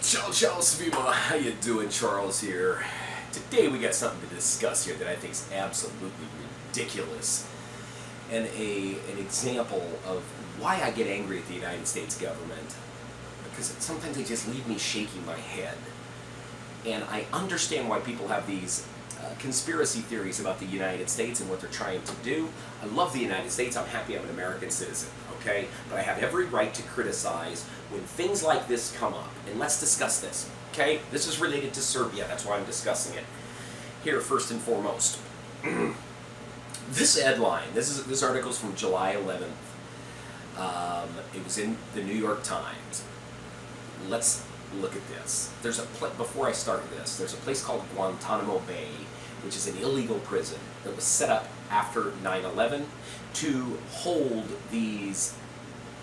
Ciao, ciao, Svima. How you doing? Charles here. Today we got something to discuss here that I think is absolutely ridiculous, and an example of why I get angry at the United States government, because sometimes they just leave me shaking my head. And I understand why people have these conspiracy theories about the United States and what they're trying to do. I love the United States. I'm happy I'm an American citizen, okay? But I have every right to criticize when things like this come up. And let's discuss this, okay? This is related to Serbia. That's why I'm discussing it. Here, first and foremost. This headline, this article's from July 11th. It was in the New York Times. Let's look at this. Before I start this, there's a place called Guantanamo Bay, which is an illegal prison that was set up after 9/11 to hold these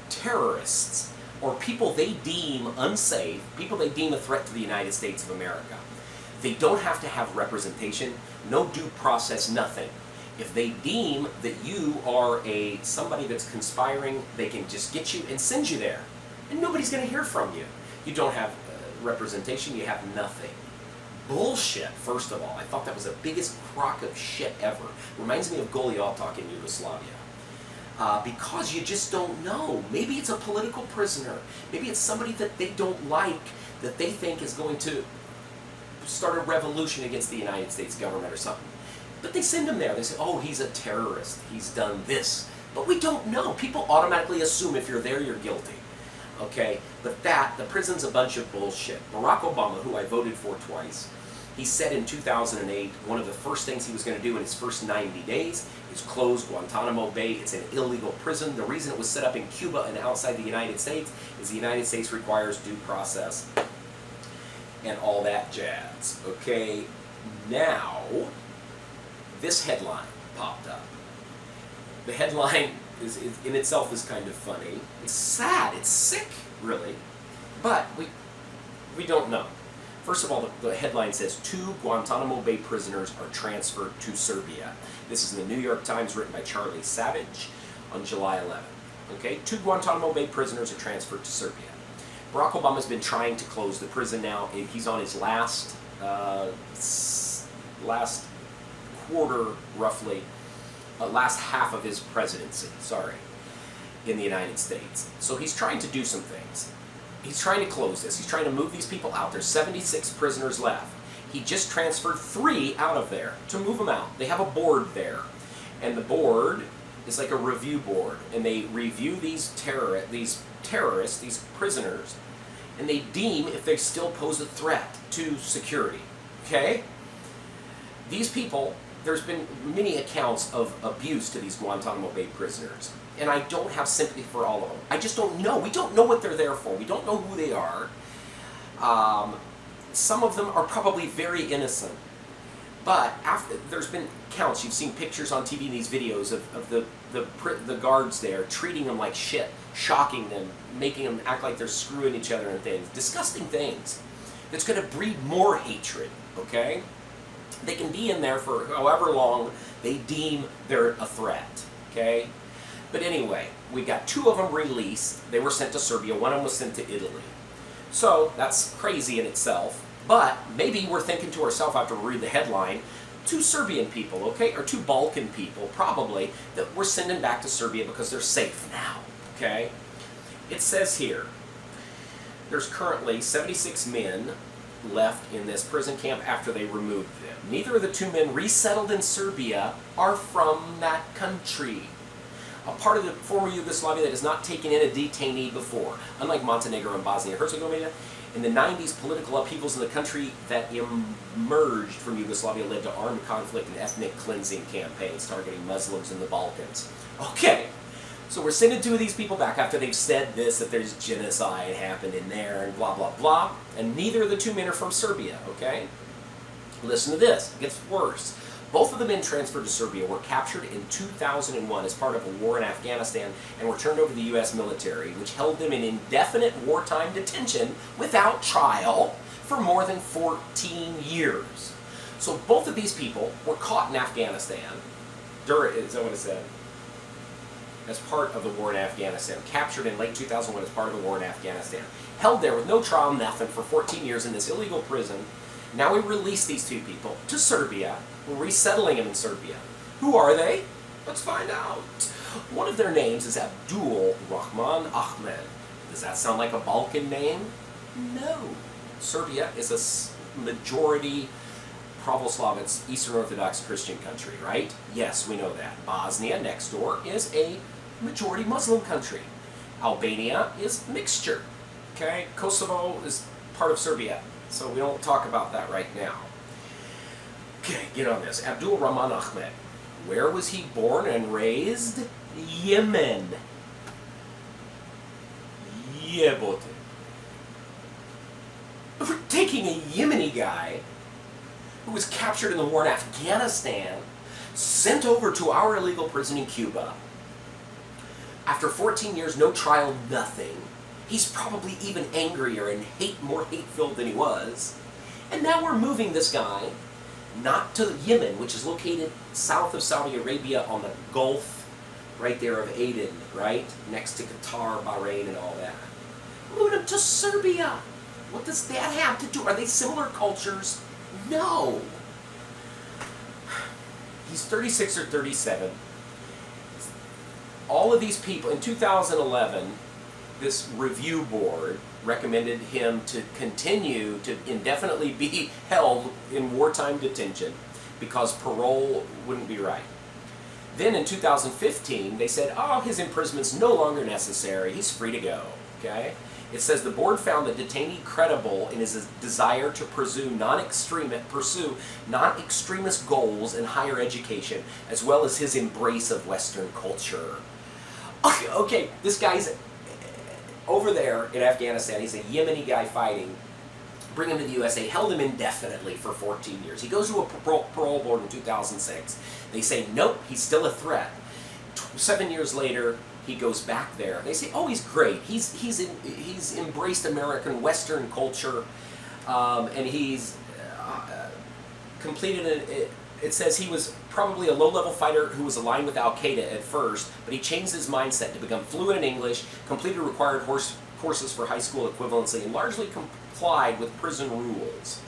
terrorists or people they deem unsafe, people they deem a threat to the United States of America. They don't have to have representation, no due process, nothing. If they deem that you are somebody that's conspiring, they can just get you and send you there, and nobody's going to hear from you. You don't have representation, you have nothing. Bullshit, first of all. I thought that was the biggest crock of shit ever. Reminds me of Goliath talk in Yugoslavia. Because you just don't know. Maybe it's a political prisoner. Maybe it's somebody that they don't like, that they think is going to start a revolution against the United States government or something. But they send him there. They say, oh, he's a terrorist. He's done this. But we don't know. People automatically assume if you're there, you're guilty. Okay, but the prison's a bunch of bullshit. Barack Obama, who I voted for twice, he said in 2008, one of the first things he was going to do in his first 90 days is close Guantanamo Bay. It's an illegal prison. The reason it was set up in Cuba and outside the United States is the United States requires due process and all that jazz. Okay, now, this headline popped up. The headline is in itself is kind of funny. It's sad. It's sick, really. But we don't know. First of all, the headline says, 2 Guantanamo Bay prisoners are transferred to Serbia. This is in the New York Times, written by Charlie Savage on July 11th. Okay, 2 Guantanamo Bay prisoners are transferred to Serbia. Barack Obama's been trying to close the prison now. He's on his last quarter, roughly, last half of his presidency, in the United States. So he's trying to do some things. He's trying to close this. He's trying to move these people out. There's 76 prisoners left. He just transferred 3 out of there to move them out. They have a board there. And the board is like a review board. And they review these terrorists, these prisoners, and they deem if they still pose a threat to security. Okay? These people, there's been many accounts of abuse to these Guantanamo Bay prisoners. And I don't have sympathy for all of them. I just don't know. We don't know what they're there for. We don't know who they are. Some of them are probably very innocent. But there's been counts. You've seen pictures on TV, these videos of the guards there treating them like shit, shocking them, making them act like they're screwing each other and things. Disgusting things. That's going to breed more hatred, okay? They can be in there for however long they deem they're a threat, okay? But anyway, we got 2 of them released. They were sent to Serbia. One of them was sent to Italy. So that's crazy in itself. But maybe we're thinking to ourselves after we read the headline, 2 Serbian people, okay, or 2 Balkan people, probably, that we're sending back to Serbia because they're safe now, okay? It says here, there's currently 76 men left in this prison camp after they removed them. Neither of the 2 men resettled in Serbia are from that country. A part of the former Yugoslavia that has not taken in a detainee before. Unlike Montenegro and Bosnia-Herzegovina, in the 90s, political upheavals in the country that emerged from Yugoslavia led to armed conflict and ethnic cleansing campaigns targeting Muslims in the Balkans. Okay, so we're sending 2 of these people back after they've said this, that there's genocide happened in there and blah, blah, blah. And neither of the 2 men are from Serbia, okay? Listen to this. It gets worse. Both of the men transferred to Serbia were captured in 2001 as part of a war in Afghanistan and were turned over to the U.S. military, which held them in indefinite wartime detention without trial for more than 14 years. So both of these people were caught in Afghanistan, is that what it said? As part of the war in Afghanistan, captured in late 2001 as part of the war in Afghanistan, held there with no trial, nothing, for 14 years in this illegal prison. Now we release these two people to Serbia. We're resettling them in Serbia. Who are they? Let's find out. One of their names is Abdul Rahman Ahmed. Does that sound like a Balkan name? No. Serbia is a majority Pravoslav, it's Eastern Orthodox Christian country, right? Yes, we know that. Bosnia, next door, is a majority Muslim country. Albania is mixture. Okay? Kosovo is part of Serbia, so we don't talk about that right now. Okay, get on this. Abdul Rahman Ahmed. Where was he born and raised? Yemen. Yebote. We're taking a Yemeni guy who was captured in the war in Afghanistan, sent over to our illegal prison in Cuba. After 14 years, no trial, nothing. He's probably even angrier and more hate-filled than he was. And now we're moving this guy not to Yemen, which is located south of Saudi Arabia on the Gulf, right there of Aden, right? Next to Qatar, Bahrain, and all that. We're moving him to Serbia. What does that have to do? Are they similar cultures? No. He's 36 or 37. All of these people, in 2011, this review board recommended him to continue to indefinitely be held in wartime detention because parole wouldn't be right. Then in 2015, they said, oh, his imprisonment's no longer necessary. He's free to go, okay? It says the board found the detainee credible in his desire to pursue non-extremist goals in higher education, as well as his embrace of Western culture. Okay, this guy's over there in Afghanistan. He's a Yemeni guy fighting. Bring him to the USA, held him indefinitely for 14 years. He goes to a parole board in 2006. They say, nope, he's still a threat. 7 years later, he goes back there. They say, oh, he's great. He's embraced American Western culture, and he's completed it says he was probably a low-level fighter who was aligned with Al-Qaeda at first, but he changed his mindset to become fluent in English, completed required courses for high school equivalency, and largely complied with prison rules.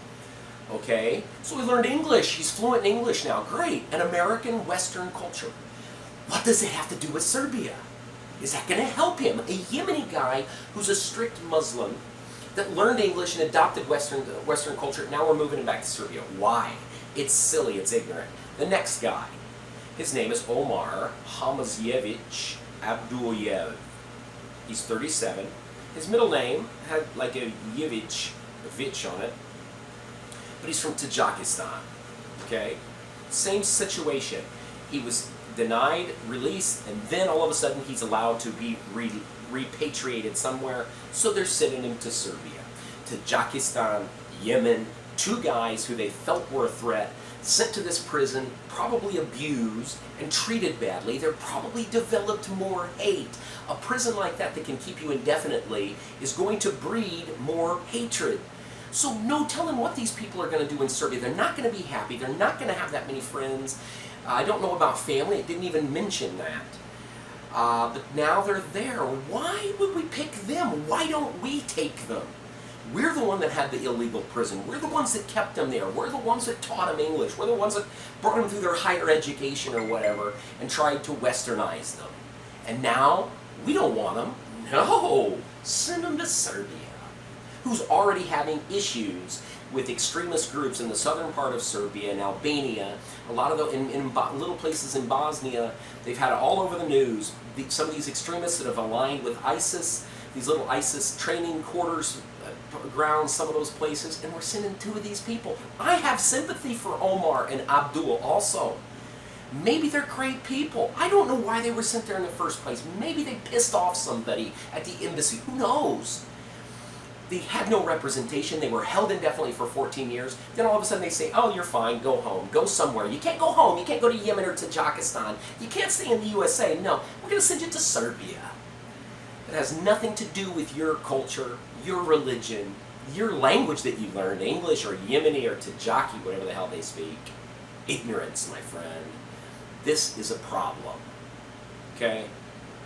Okay? So he learned English. He's fluent in English now. Great. An American Western culture. What does it have to do with Serbia? Is that going to help him? A Yemeni guy who's a strict Muslim that learned English and adopted Western culture, now we're moving him back to Serbia. Why? It's silly, it's ignorant. The next guy, his name is Omar Hamazjevich Abdullayev. He's 37. His middle name had like a Yevich, a Vich on it, but he's from Tajikistan, okay? Same situation. He was denied release, and then all of a sudden he's allowed to be repatriated somewhere, so they're sending him to Serbia. Tajikistan, Yemen, two guys who they felt were a threat, sent to this prison, probably abused and treated badly. They're probably developed more hate. A prison like that can keep you indefinitely is going to breed more hatred. So no telling what these people are going to do in Serbia. They're not going to be happy. They're not going to have that many friends. I don't know about family. It didn't even mention that. But now they're there. Why would we pick them? Why don't we take them? We're the one that had the illegal prison. We're the ones that kept them there. We're the ones that taught them English. We're the ones that brought them through their higher education or whatever and tried to westernize them. And now, we don't want them. No! Send them to Serbia, who's already having issues with extremist groups in the southern part of Serbia and Albania. A lot of in little places in Bosnia, they've had it all over the news. Some of these extremists that have aligned with ISIS, these little ISIS training quarters, grounds, some of those places, and we're sending two of these people. I have sympathy for Omar and Abdul also. Maybe they're great people. I don't know why they were sent there in the first place. Maybe they pissed off somebody at the embassy. Who knows? They had no representation. They were held indefinitely for 14 years. Then all of a sudden they say, oh, you're fine, go home. Go somewhere. You can't go home. You can't go to Yemen or Tajikistan. You can't stay in the USA. No, we're going to send you to Serbia. It has nothing to do with your culture, your religion, your language that you learned, English or Yemeni or Tajiki, whatever the hell they speak. Ignorance, my friend. This is a problem. Okay?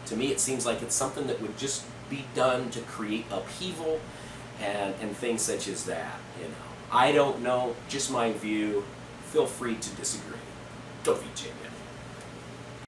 To me, it seems like it's something that would just be done to create upheaval, and things such as that. I don't know, just my view. Feel free to disagree. Go VJ.